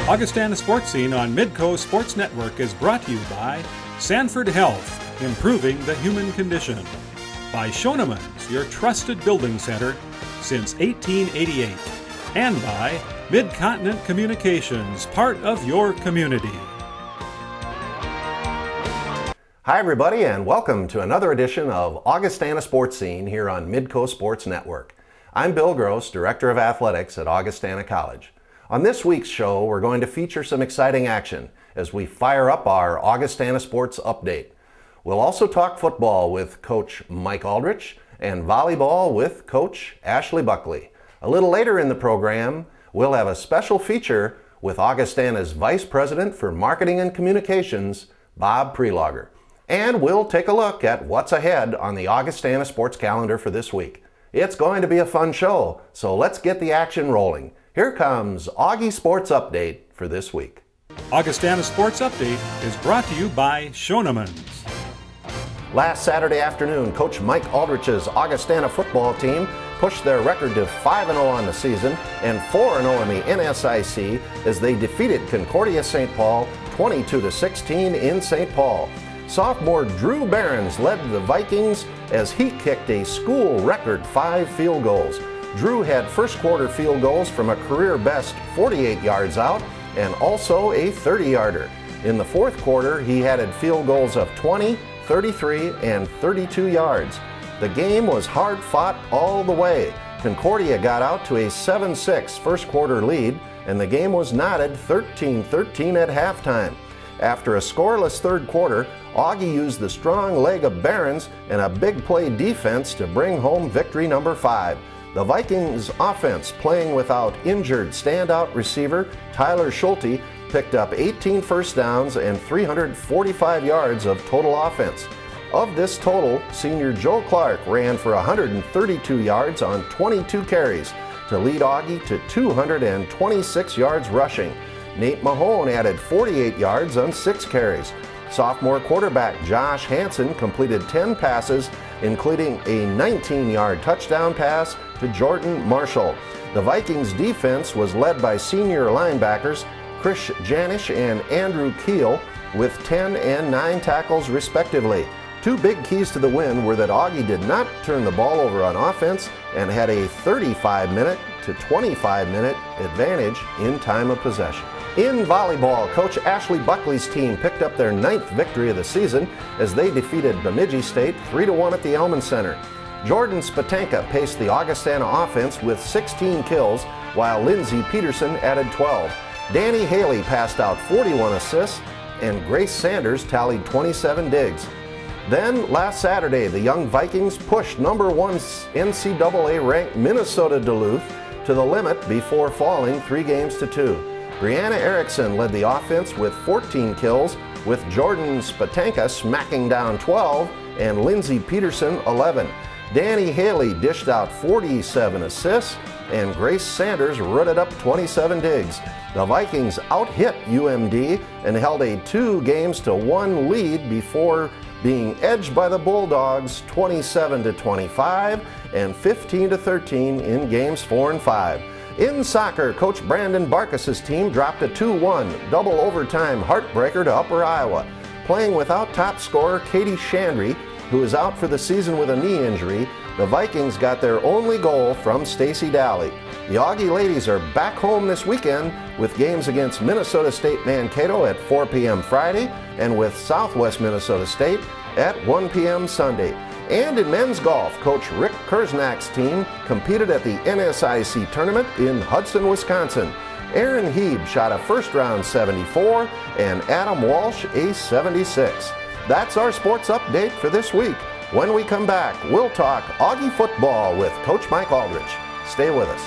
Augustana Sportscene on Midco Sports Network is brought to you by Sanford Health, improving the human condition. By Schoenemann's, your trusted building center since 1888. And by Mid-Continent Communications, part of your community. Hi everybody, and welcome to another edition of Augustana Sportscene here on Midco Sports Network. I'm Bill Gross, Director of Athletics at Augustana College. On this week's show, we're going to feature some exciting action as we fire up our Augustana Sports Update. We'll also talk football with Coach Mike Aldrich and volleyball with Coach Ashley Buckley. A little later in the program, we'll have a special feature with Augustana's Vice President for Marketing and Communications, Bob Prelogger. And we'll take a look at what's ahead on the Augustana Sports calendar for this week. It's going to be a fun show, so let's get the action rolling. Here comes Augie Sports Update for this week. Augustana Sports Update is brought to you by Schoenemann's. Last Saturday afternoon, Coach Mike Aldrich's Augustana football team pushed their record to 5-0 on the season and 4-0 in the NSIC as they defeated Concordia St. Paul 22-16 in St. Paul. Sophomore Drew Behrens led the Vikings as he kicked a school record 5 field goals. Drew had first quarter field goals from a career best 48 yards out and also a 30-yarder. In the fourth quarter, he added field goals of 20, 33, and 32 yards. The game was hard fought all the way. Concordia got out to a 7-6 first quarter lead, and the game was knotted 13-13 at halftime. After a scoreless third quarter, Augie used the strong leg of Behrens and a big play defense to bring home victory number 5. The Vikings offense, playing without injured standout receiver Tyler Schulte, picked up 18 first downs and 345 yards of total offense. Of this total, senior Joe Clark ran for 132 yards on 22 carries to lead Augie to 226 yards rushing. Nate Mahone added 48 yards on 6 carries. Sophomore quarterback Josh Hansen completed 10 passes, including a 19-yard touchdown pass to Jordan Marshall. The Vikings defense was led by senior linebackers Chris Janish and Andrew Keel with 10 and 9 tackles respectively. 2 big keys to the win were that Augie did not turn the ball over on offense and had a 35-minute to 25-minute advantage in time of possession. In volleyball, Coach Ashley Buckley's team picked up their 9th victory of the season as they defeated Bemidji State 3-1 at the Elman Center. Jordan Spatanka paced the Augustana offense with 16 kills, while Lindsey Peterson added 12. Danny Haley passed out 41 assists, and Grace Sanders tallied 27 digs. Then, last Saturday, the young Vikings pushed number 1 NCAA-ranked Minnesota Duluth to the limit before falling 3 games to 2. Brianna Erickson led the offense with 14 kills, with Jordan Spatanka smacking down 12 and Lindsey Peterson 11. Danny Haley dished out 47 assists, and Grace Sanders rooted up 27 digs. The Vikings out-hit UMD and held a 2-games-to-1 lead before being edged by the Bulldogs 27-25 and 15-13 in games 4 and 5. In soccer, Coach Brandon Barkas's team dropped a 2-1 double overtime heartbreaker to Upper Iowa. Playing without top scorer Katie Chandry, who is out for the season with a knee injury, the Vikings got their only goal from Stacy Daly. The Augie ladies are back home this weekend with games against Minnesota State Mankato at 4 p.m. Friday and with Southwest Minnesota State at 1 p.m. Sunday. And in men's golf, Coach Rick Kerznak's team competed at the NSIC tournament in Hudson, Wisconsin. Aaron Heeb shot a first-round 74 and Adam Walsh a 76. That's our sports update for this week. When we come back, we'll talk Augie football with Coach Mike Aldrich. Stay with us.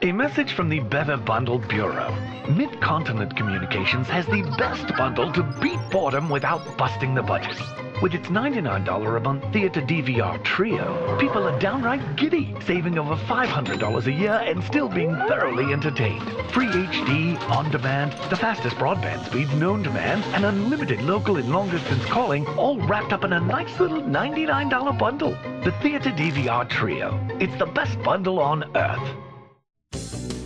A message from the Better Bundle Bureau. Mid-Continent Communications has the best bundle to beat boredom without busting the budget. With its $99 a month Theater DVR Trio, people are downright giddy, saving over $500 a year and still being thoroughly entertained. Free HD, on-demand, the fastest broadband speeds known to man, and unlimited local and long-distance calling, all wrapped up in a nice little $99 bundle. The Theater DVR Trio. It's the best bundle on earth.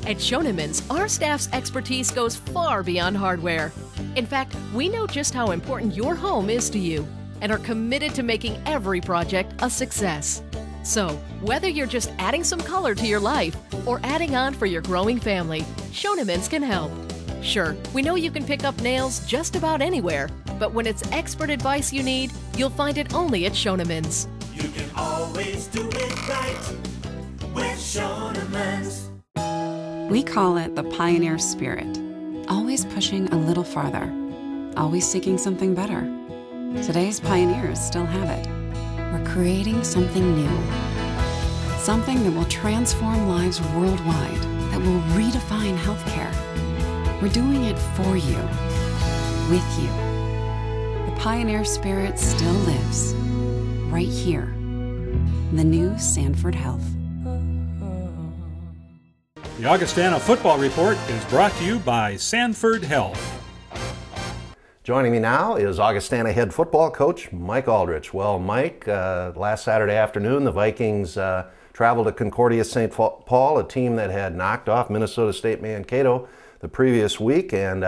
At Schoenemann's, our staff's expertise goes far beyond hardware. In fact, we know just how important your home is to you and are committed to making every project a success. So, whether you're just adding some color to your life or adding on for your growing family, Schoenemann's can help. Sure, we know you can pick up nails just about anywhere, but when it's expert advice you need, you'll find it only at Schoenemann's. You can always do it right with Schoenemann's. We call it the pioneer spirit, always pushing a little farther, always seeking something better. Today's pioneers still have it. We're creating something new, something that will transform lives worldwide, that will redefine healthcare. We're doing it for you, with you. The pioneer spirit still lives, right here, in the new Sanford Health. The Augustana Football Report is brought to you by Sanford Health. Joining me now is Augustana head football coach Mike Aldrich. Well, Mike, last Saturday afternoon, the Vikings traveled to Concordia St. Paul, a team that had knocked off Minnesota State Mankato the previous week, and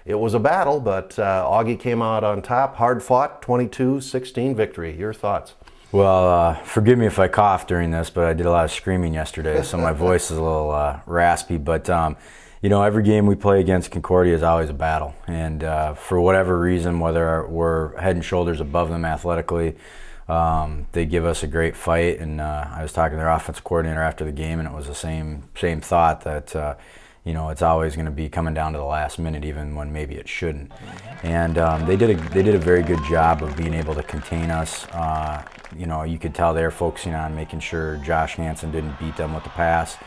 it was a battle, but Augie came out on top, hard-fought, 22-16 victory. Your thoughts? Well, forgive me if I cough during this, but I did a lot of screaming yesterday, so my voice is a little raspy. But, you know, every game we play against Concordia is always a battle. And for whatever reason, whether we're head and shoulders above them athletically, they give us a great fight. And I was talking to their offensive coordinator after the game, and it was the same thought that, you know, it's always going to be coming down to the last minute, even when maybe it shouldn't. And they did a very good job of being able to contain us. You know, you could tell they're focusing on making sure Josh Hansen didn't beat them with the pass.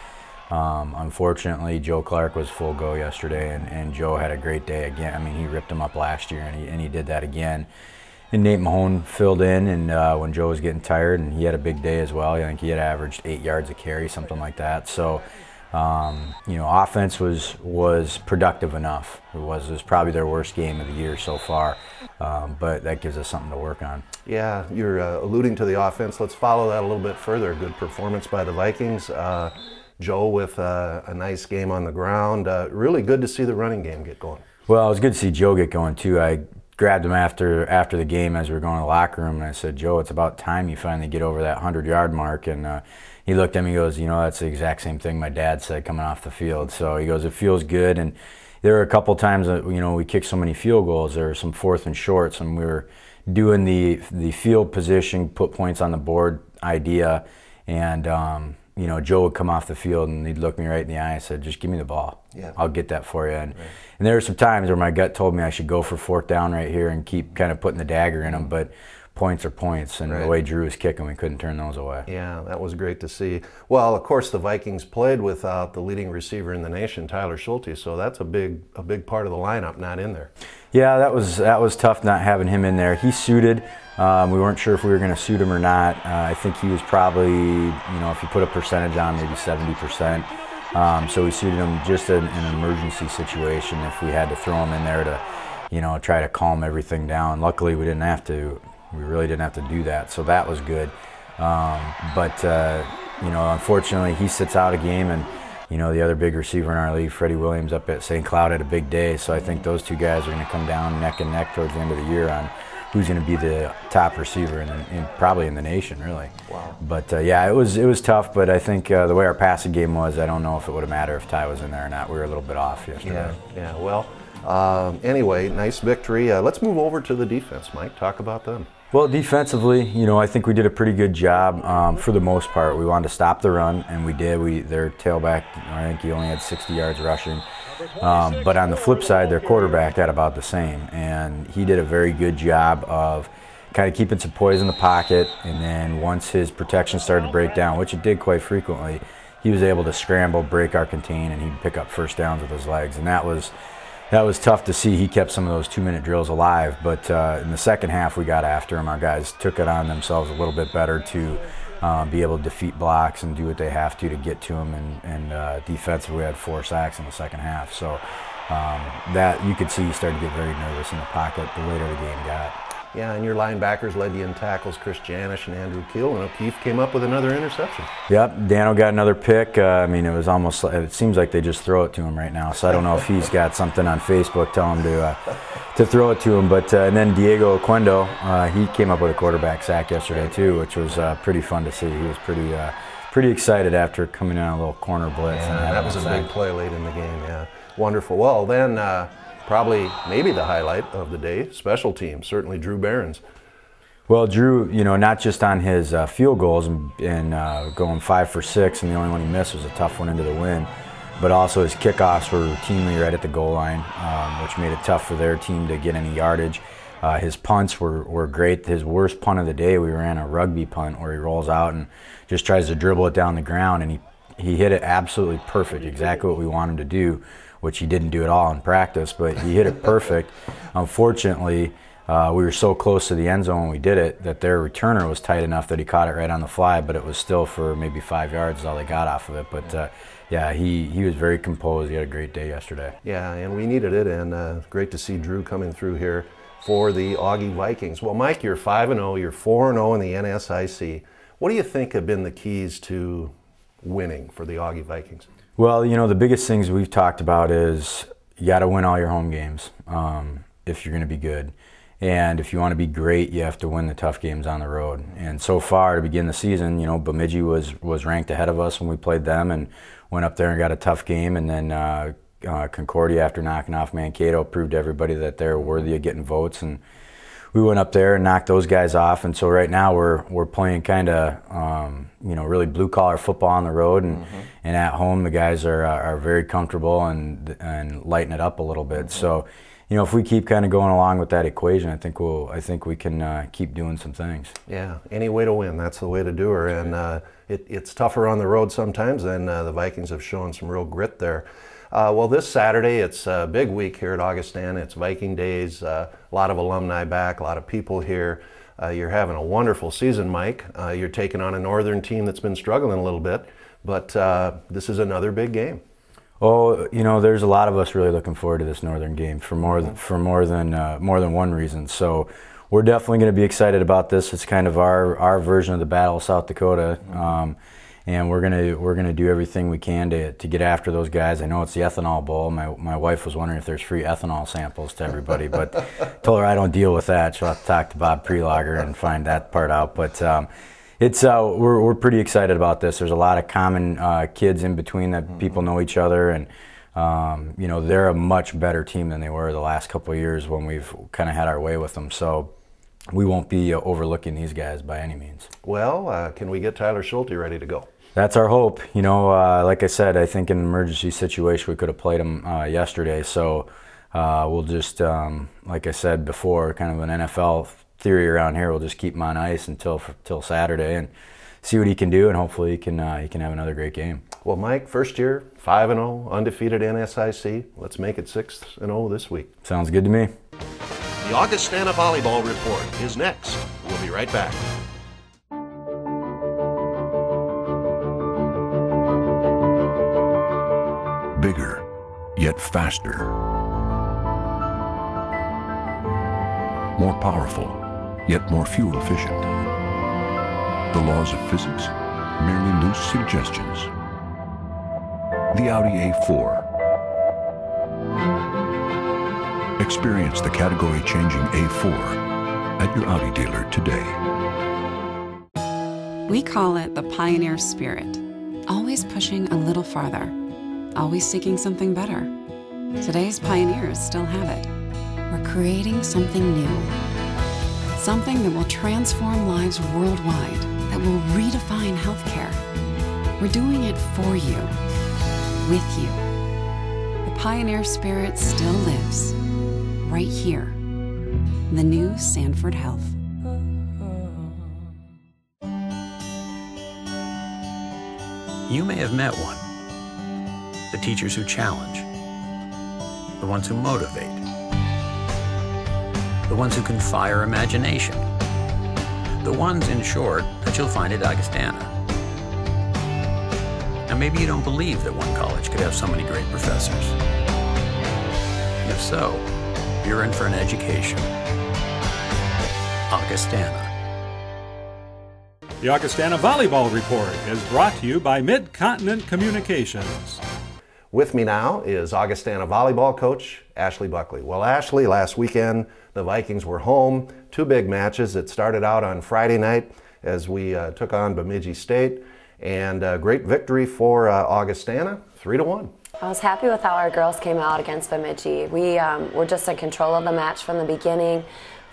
Unfortunately, Joe Clark was full go yesterday, and Joe had a great day again. I mean, he ripped him up last year, and he did that again. And Nate Mahone filled in, and when Joe was getting tired, and he had a big day as well. I think he had averaged 8 yards a carry, something like that. So, you know, offense was productive enough. It was probably their worst game of the year so far, but that gives us something to work on. Yeah, you're alluding to the offense. Let's follow that a little bit further. Good performance by the Vikings. Joe with a nice game on the ground. Really good to see the running game get going. Well, it was good to see Joe get going too. I grabbed him after the game as we were going to the locker room, and I said, Joe, it's about time you finally get over that 100-yard mark. And he looked at me and goes, you know, that's the exact same thing my dad said coming off the field. So he goes, it feels good. And there were a couple times that, you know, we kicked so many field goals. There were some 4th and shorts, and we were doing the field position, put points on the board idea. And, you know, Joe would come off the field and he'd look me right in the eye and said, just give me the ball. Yeah. I'll get that for you. And there were some times where my gut told me I should go for 4th down right here and keep kind of putting the dagger in them, but points are points, and the way Drew was kicking, we couldn't turn those away. Yeah, that was great to see. Well, of course, the Vikings played without the leading receiver in the nation, Tyler Schulte, so that's a big part of the lineup not in there. Yeah, that was tough not having him in there. He suited. We weren't sure if we were going to suit him or not. I think he was probably, you know, if you put a percentage on, maybe 70%. So we suited him just in an emergency situation if we had to throw him in there to, you know, try to calm everything down. Luckily, we didn't have to. We really didn't have to do that, so that was good. But you know, unfortunately, he sits out a game, and you know, the other big receiver in our league, Freddie Williams up at St. Cloud, had a big day. So I think those two guys are going to come down neck and neck towards the end of the year on who's going to be the top receiver probably in the nation, really. Wow. But yeah, it was tough. But I think the way our passing game was, I don't know if it would have mattered if Ty was in there or not. We were a little bit off yesterday. Yeah. Well, anyway, nice victory. Let's move over to the defense, Mike. Talk about them. Well, defensively, you know, I think we did a pretty good job for the most part. We wanted to stop the run, and we did. Their tailback, I think he only had 60 yards rushing. But on the flip side, their quarterback had about the same. And he did a very good job of kind of keeping some poise in the pocket. And then once his protection started to break down, which it did quite frequently, he was able to scramble, break our contain, and he'd pick up first downs with his legs. And that was tough to see. He kept some of those 2-minute drills alive, but in the second half we got after him. Our guys took it on themselves a little bit better to be able to defeat blocks and do what they have to get to him. And defensively, we had 4 sacks in the second half. So that you could see he started to get very nervous in the pocket the later the game got. Yeah, and your linebackers led you in tackles, Chris Janish and Andrew Keel, and O'Keefe came up with another interception. Yep, Dano got another pick. I mean, it was almost, it seems like they just throw it to him right now, so I don't know if he's got something on Facebook telling him to throw it to him. But and then Diego Oquendo, he came up with a quarterback sack yesterday too, which was pretty fun to see. He was pretty excited after coming in on a little corner blitz. Yeah, and that was a big play late in the game, yeah. Wonderful. Well, then probably maybe the highlight of the day, special teams, certainly Drew Behrens. Well, Drew, you know, not just on his field goals and going 5 for 6, and the only one he missed was a tough one into the wind, but also his kickoffs were routinely right at the goal line, which made it tough for their team to get any yardage. His punts were great. His worst punt of the day, we ran a rugby punt where he rolls out and just tries to dribble it down the ground, and he hit it absolutely perfect, exactly what we want him to do, which he didn't do at all in practice, but he hit it perfect. Unfortunately, we were so close to the end zone when we did it that their returner was tight enough that he caught it right on the fly, but it was still for maybe 5 yards is all they got off of it. But yeah, he was very composed. He had a great day yesterday. Yeah, and we needed it, and great to see Drew coming through here for the Augie Vikings. Well, Mike, you're 5-0, you're 4-0 in the NSIC. What do you think have been the keys to winning for the Augie Vikings? Well, you know, the biggest things we've talked about is you got to win all your home games if you're going to be good. And if you want to be great, you have to win the tough games on the road. And so far, to begin the season, you know, Bemidji was ranked ahead of us when we played them and went up there and got a tough game. And then Concordia, after knocking off Mankato, proved to everybody that they're worthy of getting votes. And we went up there and knocked those guys off. And so right now we're playing kind of, you know, really blue-collar football on the road. And, and at home, the guys are very comfortable and lighten it up a little bit. So, you know, if we keep kind of going along with that equation, I think we can keep doing some things. Yeah, any way to win, that's the way to do her. And it's tougher on the road sometimes, and the Vikings have shown some real grit there. Well, this Saturday, it's a big week here at Augustana. It's Viking Days, a lot of alumni back, a lot of people here. You're having a wonderful season, Mike. You're taking on a northern team that's been struggling a little bit, but this is another big game. Oh, you know, there's a lot of us really looking forward to this northern game for more than one reason. So we're definitely going to be excited about this. It's kind of our version of the Battle of South Dakota, and we're gonna do everything we can to get after those guys. I know it's the ethanol bowl. My wife was wondering if there's free ethanol samples to everybody, but told her I don't deal with that. She'll have to talk to Bob Prelogger and find that part out. But we're pretty excited about this. There's a lot of common kids in between that people know each other, and you know, they're a much better team than they were the last couple of years when we've kind of had our way with them. So we won't be overlooking these guys by any means. Well, can we get Tyler Schulte ready to go? That's our hope. You know, like I said, I think in an emergency situation we could have played him yesterday. So we'll just, like I said before, kind of an NFL theory around here. We'll just keep him on ice until Saturday and see what he can do, and hopefully he can have another great game. Well, Mike, first year, 5-0, undefeated NSIC. Let's make it 6-0 this week. Sounds good to me. The Augustana Volleyball Report is next. We'll be right back. Bigger, yet faster. More powerful, yet more fuel efficient. The laws of physics, merely loose suggestions. The Audi A4. Experience the category-changing A4 at your Audi dealer today. We call it the pioneer spirit, always pushing a little farther, always seeking something better. Today's pioneers still have it. We're creating something new, something that will transform lives worldwide, that will redefine healthcare. We're doing it for you, with you. The pioneer spirit still lives, right here, in the new Sanford Health. You may have met one. The teachers who challenge, the ones who motivate, the ones who can fire imagination, the ones, in short, that you'll find at Augustana. Now, maybe you don't believe that one college could have so many great professors. If so, you're in for an education. Augustana. The Augustana Volleyball Report is brought to you by Mid-Continent Communications. With me now is Augustana volleyball coach Ashley Buckley. Well, Ashley, last weekend the Vikings were home. Two big matches. It started out on Friday night as we took on Bemidji State, and a great victory for Augustana, 3-1. I was happy with how our girls came out against Bemidji. We were just in control of the match from the beginning.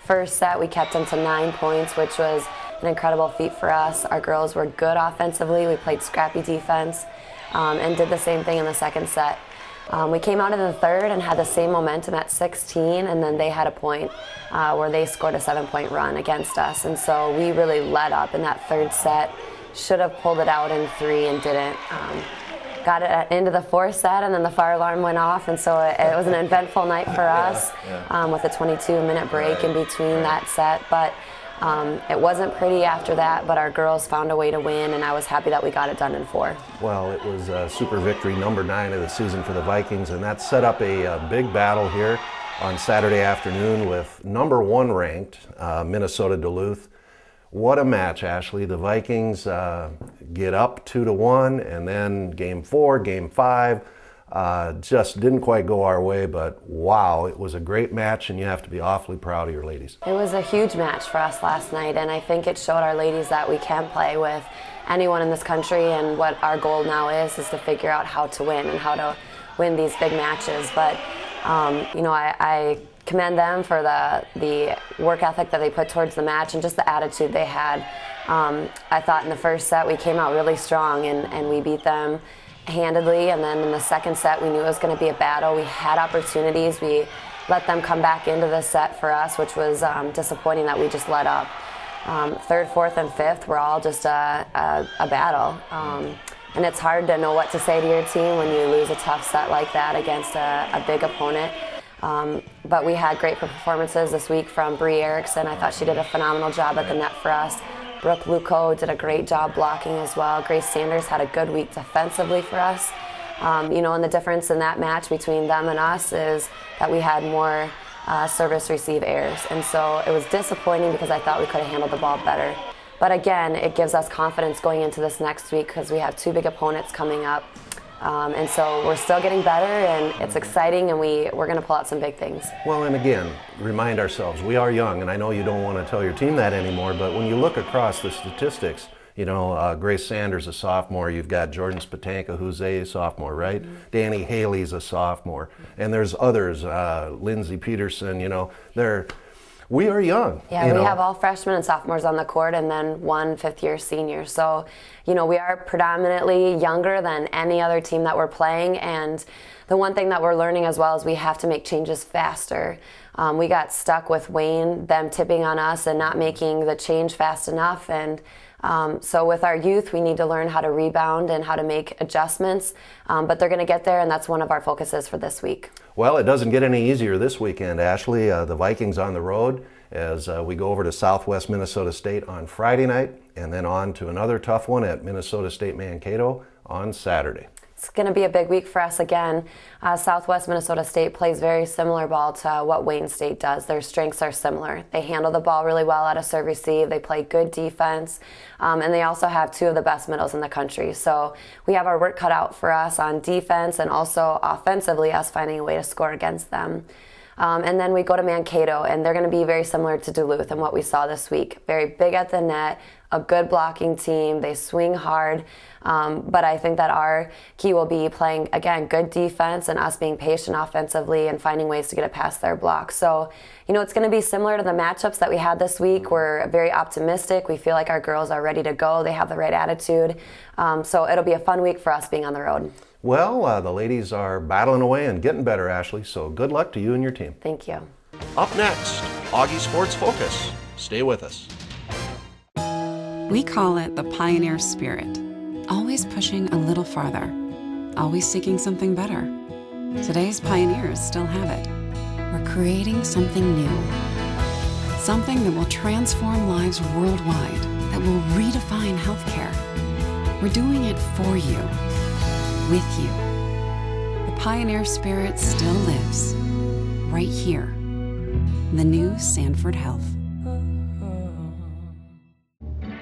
First set, we kept them to 9 points, which was an incredible feat for us. Our girls were good offensively. We played scrappy defense and did the same thing in the second set. We came out in the third and had the same momentum at 16, and then they had a point where they scored a 7-point run against us. And so we really led up in that third set. Should have pulled it out in 3 and didn't. Got it into the fourth set, and then the fire alarm went off, and so it was an eventful night for us with a 22-minute break in between that set. But it wasn't pretty after that, but our girls found a way to win, and I was happy that we got it done in 4. Well, it was a super victory, number 9 of the season for the Vikings, and that set up a big battle here on Saturday afternoon with number 1 ranked Minnesota Duluth. What a match, Ashley. The Vikings get up 2-1, and then game 4, game 5, just didn't quite go our way, but wow, it was a great match, and you have to be awfully proud of your ladies. It was a huge match for us last night, and I think it showed our ladies that we can play with anyone in this country, and what our goal now is to figure out how to win and how to win these big matches. But you know, I commend them for the work ethic that they put towards the match and just the attitude they had. I thought in the first set we came out really strong and we beat them handedly, and then in the second set we knew it was going to be a battle. We had opportunities. We let them come back into the set for us, which was disappointing that we just let up. Third, fourth, and fifth were all just a battle. And it's hard to know what to say to your team when you lose a tough set like that against a big opponent. But we had great performances this week from Bree Erickson. I thought she did a phenomenal job at the net for us. Brooke Luco did a great job blocking as well. Grace Sanders had a good week defensively for us. You know, and the difference in that match between them and us is that we had more service receive errors. And so it was disappointing because I thought we could have handled the ball better. But again, it gives us confidence going into this next week because we have 2 big opponents coming up. And so we're still getting better, and it's exciting, and we're going to pull out some big things. Well, and again, remind ourselves, we are young, and I know you don't want to tell your team that anymore, but when you look across the statistics, you know, Grace Sanders, a sophomore, you've got Jordan Spatanka, who's a sophomore, right? Mm-hmm. Danny Haley's a sophomore, and there's others, Lindsay Peterson, you know, we are young. Yeah, we have all freshmen and sophomores on the court, and then 1 fifth-year senior. So, you know, we are predominantly younger than any other team that we're playing, and the one thing that we're learning as well is we have to make changes faster. We got stuck with Wayne, them tipping on us and not making the change fast enough, and so with our youth, we need to learn how to rebound and how to make adjustments, but they're going to get there, and that's one of our focuses for this week. Well, it doesn't get any easier this weekend, Ashley. The Vikings on the road as we go over to Southwest Minnesota State on Friday night, and then on to another tough one at Minnesota State Mankato on Saturday. It's going to be a big week for us again. Southwest Minnesota State plays very similar ball to what Wayne State does. Their strengths are similar. They handle the ball really well out of serve receive. They play good defense. And they also have 2 of the best middles in the country. So we have our work cut out for us on defense and also offensively us finding a way to score against them. And then we go to Mankato, and they're going to be very similar to Duluth and what we saw this week. Very big at the net, a good blocking team. They swing hard. But I think that our key will be playing, again, good defense and us being patient offensively and finding ways to get it past their block. So, you know, it's going to be similar to the matchups that we had this week. We're very optimistic. We feel like our girls are ready to go. They have the right attitude. So it'll be a fun week for us being on the road. Well, the ladies are battling away and getting better, Ashley, so good luck to you and your team. Thank you. Up next, Augie Sports Focus. Stay with us. We call it the pioneer spirit, always pushing a little farther, always seeking something better. Today's pioneers still have it. We're creating something new, something that will transform lives worldwide, that will redefine healthcare. We're doing it for you, with you. The pioneer spirit still lives, right here, the new Sanford Health.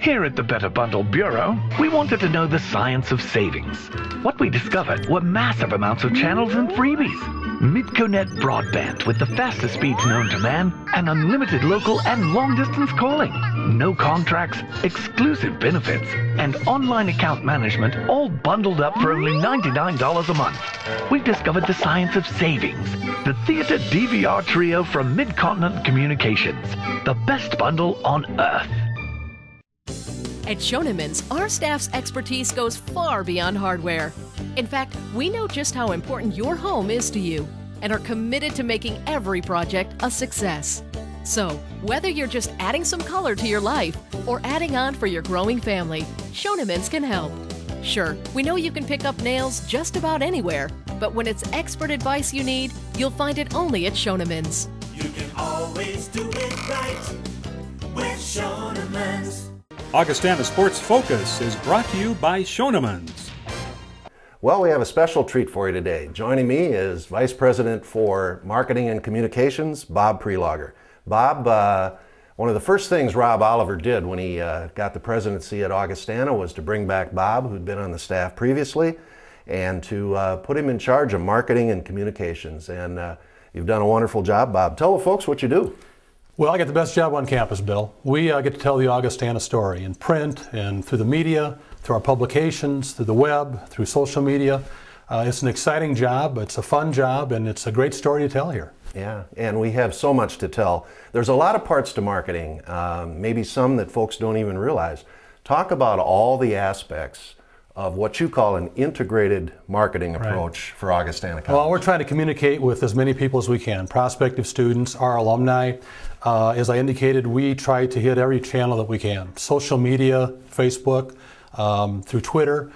Here at the Better Bundle Bureau, we wanted to know the science of savings. What we discovered were massive amounts of channels and freebies. Midconet broadband with the fastest speeds known to man and unlimited local and long-distance calling. No contracts, exclusive benefits, and online account management all bundled up for only $99 a month. We've discovered the science of savings. The Theater DVR Trio from Mid-Continent Communications. The best bundle on earth. At Schoenemann's, our staff's expertise goes far beyond hardware. In fact, we know just how important your home is to you and are committed to making every project a success. So, whether you're just adding some color to your life or adding on for your growing family, Schoenemann's can help. Sure, we know you can pick up nails just about anywhere, but when it's expert advice you need, you'll find it only at Schoenemann's. You can always do it right with Schoenemann's. Augustana Sports Focus is brought to you by Schoenemann's. Well, we have a special treat for you today. Joining me is Vice President for Marketing and Communications, Bob Prelogger. Bob, one of the first things Rob Oliver did when he got the presidency at Augustana was to bring back Bob, who'd been on the staff previously, and to put him in charge of marketing and communications. And you've done a wonderful job, Bob. Tell the folks what you do. Well, I get the best job on campus, Bill. We get to tell the Augustana story in print and through the media, through our publications, through the web, through social media. It's an exciting job, it's a fun job, and it's a great story to tell here. Yeah, and we have so much to tell. There's a lot of parts to marketing, maybe some that folks don't even realize. Talk about all the aspects of what you call an integrated marketing approach for Augustana College. Well, we're trying to communicate with as many people as we can, prospective students, our alumni. As I indicated, we try to hit every channel that we can. Social media, Facebook, through Twitter.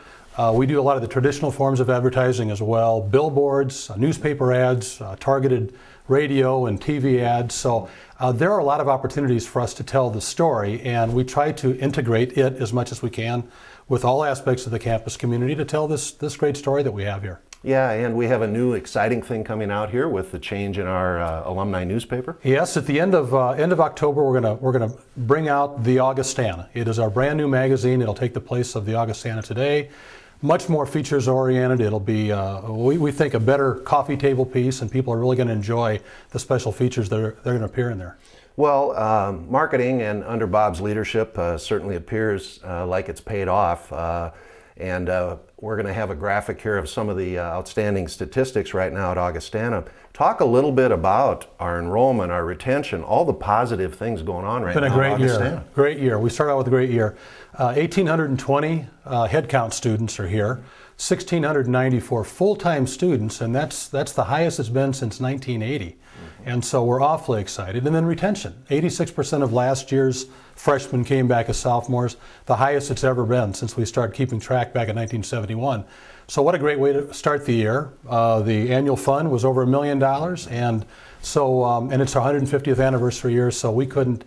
We do a lot of the traditional forms of advertising as well, billboards, newspaper ads, targeted radio and TV ads. So there are a lot of opportunities for us to tell the story, and we try to integrate it as much as we can with all aspects of the campus community to tell this great story that we have here. Yeah, and we have a new exciting thing coming out here with the change in our alumni newspaper. Yes, at the end of October, we're gonna bring out the Augustana. It is our brand new magazine. It'll take the place of the Augustana Today. Much more features oriented. It'll be, we think, a better coffee table piece, and people are really going to enjoy the special features that are going to appear in there. Well, marketing and under Bob's leadership certainly appears like it's paid off. And we're going to have a graphic here of some of the outstanding statistics right now at Augustana. Talk a little bit about our enrollment, our retention, all the positive things going on right now at Augustana. It's been a great year. Great year. We started out with a great year. 1,820 headcount students are here. 1,694 full-time students, and that's the highest it's been since 1980. And so we're awfully excited. And then retention. 86% of last year's freshmen came back as sophomores, the highest it's ever been since we started keeping track back in 1971. So what a great way to start the year. The annual fund was over $1 million, and so and it's our 150th anniversary year, so we couldn't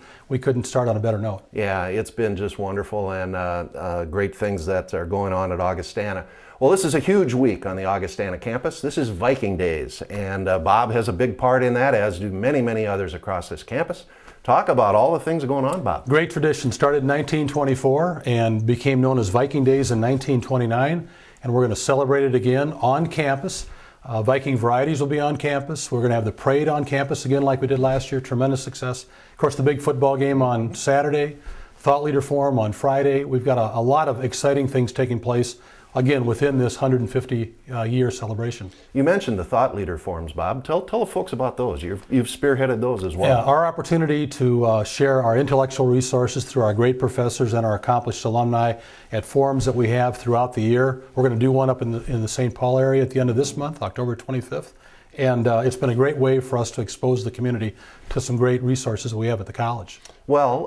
start on a better note. Yeah, it's been just wonderful, and great things that are going on at Augustana. Well, this is a huge week on the Augustana campus. This is Viking Days, and Bob has a big part in that, as do many, many others across this campus. Talk about all the things going on, Bob. Great tradition. Started in 1924 and became known as Viking Days in 1929, and we're going to celebrate it again on campus. Viking varieties will be on campus. We're going to have the parade on campus again like we did last year. Tremendous success. Of course, the big football game on Saturday, Thought Leader Forum on Friday. We've got a lot of exciting things taking place, again, within this 150-year celebration. You mentioned the Thought Leader Forums, Bob. Tell the folks about those. You've spearheaded those as well. Yeah, our opportunity to share our intellectual resources through our great professors and our accomplished alumni at forums that we have throughout the year. We're going to do one up in the St. Paul area at the end of this month, October 25th. And it's been a great way for us to expose the community to some great resources that we have at the college. Well,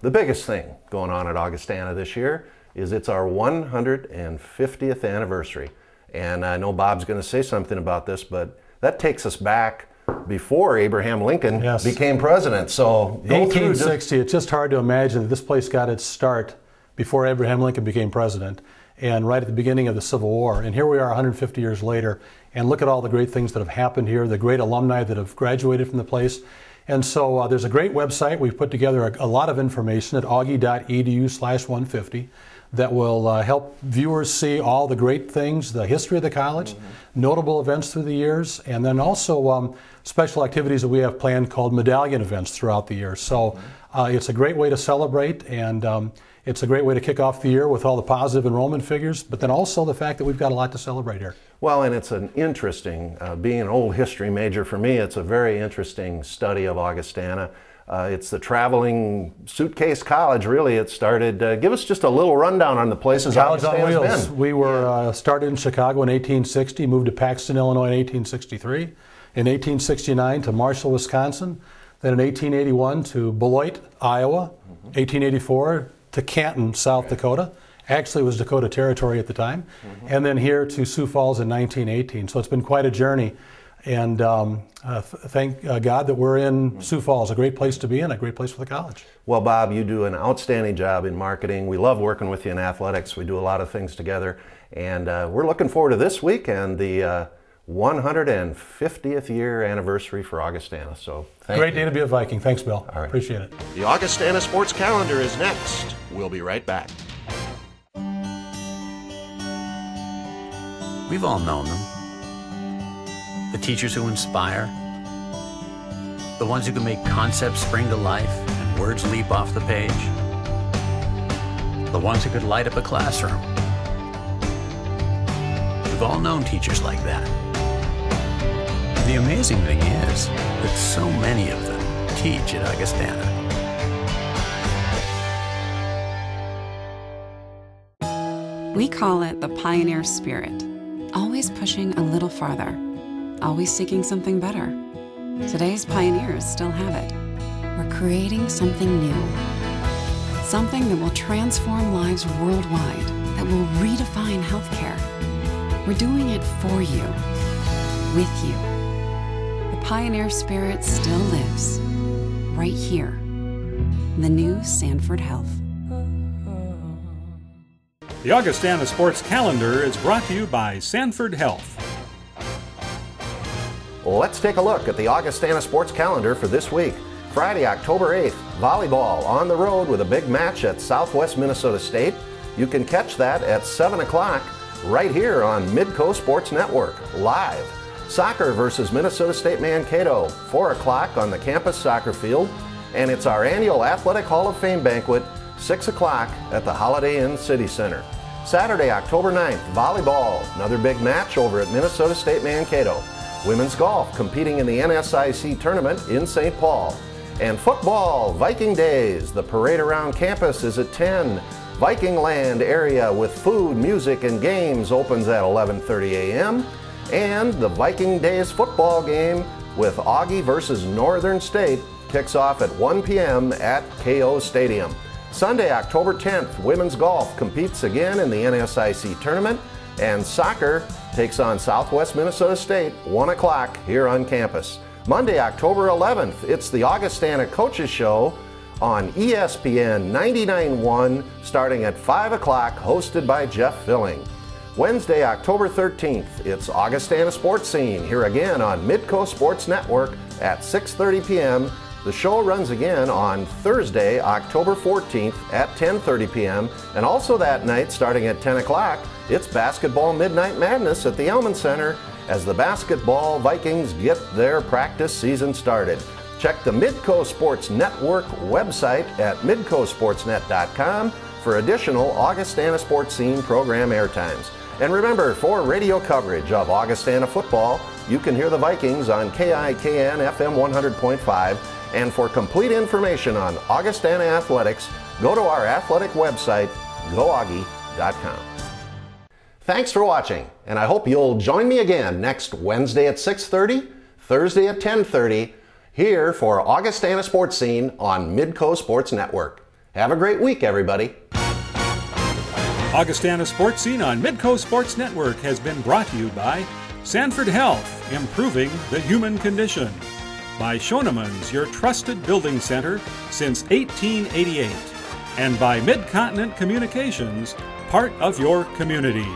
the biggest thing going on at Augustana this year is it's our 150th anniversary. And I know Bob's going to say something about this, but that takes us back before Abraham Lincoln became president. So go 1860, it's just hard to imagine that this place got its start before Abraham Lincoln became president and right at the beginning of the Civil War. And here we are 150 years later, and look at all the great things that have happened here, the great alumni that have graduated from the place. And so there's a great website. We've put together a lot of information at augie.edu/150 that will help viewers see all the great things, the history of the college, notable events through the years, and then also special activities that we have planned called medallion events throughout the year. So it's a great way to celebrate, and it's a great way to kick off the year with all the positive enrollment figures, but then also the fact that we've got a lot to celebrate here. Well, and it's an interesting, being an old history major for me, it's a very interesting study of Augustana. It's the traveling suitcase college, really. It started, give us just a little rundown on the places College on Augustana's Wheels. been. We were started in Chicago in 1860, moved to Paxton, Illinois in 1863, in 1869 to Marshall, Wisconsin, then in 1881 to Beloit, Iowa, 1884 to Canton, South Dakota. Actually, it was Dakota Territory at the time, and then here to Sioux Falls in 1918. So it's been quite a journey. And thank God that we're in Sioux Falls, a great place to be in, a great place for the college. Well, Bob, you do an outstanding job in marketing. We love working with you in athletics. We do a lot of things together. And we're looking forward to this week and the 150th year anniversary for Augustana. So thank you. Great day to be a Viking. Thanks, Bill. All right. Appreciate it. The Augustana Sports Calendar is next. We'll be right back. We've all known them. The teachers who inspire, the ones who can make concepts spring to life and words leap off the page, the ones who could light up a classroom. We've all known teachers like that. The amazing thing is that so many of them teach at Augustana. We call it the pioneer spirit, always pushing a little farther, always seeking something better. Today's pioneers still have it. We're creating something new, something that will transform lives worldwide, that will redefine healthcare. We're doing it for you, with you. The pioneer spirit still lives, right here, the new Sanford Health. The Augustana Sports Calendar is brought to you by Sanford Health. Let's take a look at the Augustana Sports Calendar for this week. Friday, October 8th, volleyball on the road with a big match at Southwest Minnesota State. You can catch that at 7 o'clock right here on Midco Sports Network, live. Soccer versus Minnesota State Mankato, 4 o'clock on the campus soccer field. And it's our annual Athletic Hall of Fame banquet, 6 o'clock at the Holiday Inn City Center. Saturday, October 9th, volleyball, another big match over at Minnesota State Mankato. Women's golf competing in the NSIC tournament in St. Paul. And football, Viking Days. The parade around campus is at 10. Viking Land area with food, music, and games opens at 11:30 a.m. And the Viking Days football game with Augie versus Northern State kicks off at 1 p.m. at KO Stadium. Sunday, October 10th, women's golf competes again in the NSIC tournament, and soccer takes on Southwest Minnesota State, 1 o'clock here on campus. Monday, October 11th, it's the Augustana Coaches Show on ESPN 99.1 starting at 5 o'clock, hosted by Jeff Filling. Wednesday, October 13th, it's Augustana Sportscene, here again on Midco Sports Network at 6:30 p.m. The show runs again on Thursday, October 14th at 10:30 p.m. And also that night, starting at 10 o'clock, it's Basketball Midnight Madness at the Elman Center as the basketball Vikings get their practice season started. Check the Midco Sports Network website at midcosportsnet.com for additional Augustana Sports Scene program airtimes. And remember, for radio coverage of Augustana football, you can hear the Vikings on KIKN FM 100.5. And for complete information on Augustana athletics, go to our athletic website, goaugie.com. Thanks for watching, and I hope you'll join me again next Wednesday at 6:30, Thursday at 10:30, here for Augustana Sports Scene on Midco Sports Network. Have a great week, everybody. Augustana Sports Scene on Midco Sports Network has been brought to you by Sanford Health, improving the human condition. By Schoenemann's, your trusted building center since 1888. And by Mid-Continent Communications, part of your community.